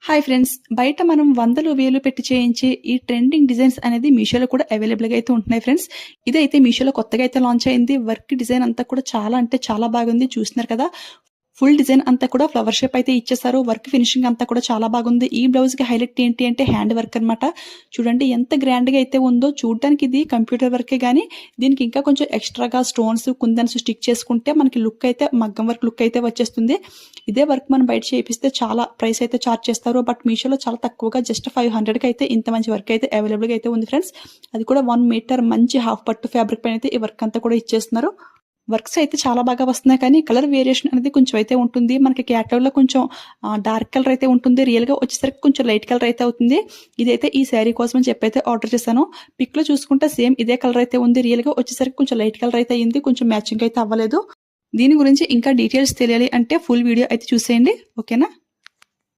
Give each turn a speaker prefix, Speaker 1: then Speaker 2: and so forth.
Speaker 1: Hi friends! బయట మనం వందలు, వేలు పెట్టి చేయించే ఈ ట్రెండింగ్ డిజైన్స్ అనేది మీషోలో కూడా అవైలబుల్‌గా అయితే ఉంటున్నాయి ఫ్రెండ్స్. ఇదైతే మీషోలో కొత్తగా అయితే లాంచ్ అయింది. వర్క్ డిజైన్ అంతా కూడా చాలా అంటే చాలా బాగుంది. చూస్తున్నారు కదా! ఫుల్ డిజైన్ అంతా కూడా ఫ్లవర్ షేప్ అయితే ఇచ్చేసారు. వర్క్ ఫినిషింగ్ అంతా కూడా చాలా బాగుంది. ఈ బ్లౌజ్‌కి హైలైట్ ఏంటి అంటే హ్యాండ్ వర్క్ అనమాట. చూడండి ఎంత గ్రాండ్‌గా అయితే ఉందో. చూడడానికి ఇది కంప్యూటర్ వర్కే గానీ దీనికి ఇంకా కొంచెం ఎక్స్‌ట్రాగా స్టోన్స్, కుందన్స్ స్టిక్ చేసుకుంటే మనకి లుక్ అయితే మగ్గం వర్క్ లుక్ అయితే వచ్చేస్తుంది. ఇదే వర్క్ మనం బయట చేపిస్తే చాలా ప్రైస్ అయితే చార్జ్ చేస్తారు. బట్ మీషోలో చాలా తక్కువగా జస్ట్ 500కి అయితే ఇంత మంచి వర్క్ అయితే అవైలబుల్‌గా అయితే ఉంది ఫ్రెండ్స్. అది కూడా 1 మీటర్ మంచి హాఫ్ పట్టు ఫ్యాబ్రిక్ పైన అయితే ఈ వర్క్ అంతా కూడా ఇచ్చేస్తున్నారు. వర్క్స్ అయితే చాలా బాగా వస్తున్నాయి కానీ కలర్ వేరియేషన్ అనేది కొంచెం అయితే ఉంటుంది. మనకి క్యాటలాగ్‌లో కొంచెం డార్క్ కలర్ అయితే ఉంటుంది. రియల్‌గా వచ్చేసరికి కొంచెం లైట్ కలర్ అయితే అవుతుంది. ఇదైతే ఈ శారీ కోసం అని చెప్పి అయితే ఆర్డర్ చేశాను. పిక్‌లో చూసుకుంటే సేమ్ ఇదే కలర్ అయితే ఉంది. రియల్‌గా వచ్చేసరికి కొంచెం లైట్ కలర్ అయితే అయింది. కొంచెం మ్యాచింగ్ అయితే అవ్వలేదు. దీని గురించి ఇంకా డీటెయిల్స్ తెలియాలి అంటే ఫుల్ వీడియో అయితే చూసేయండి. ఓకేనా?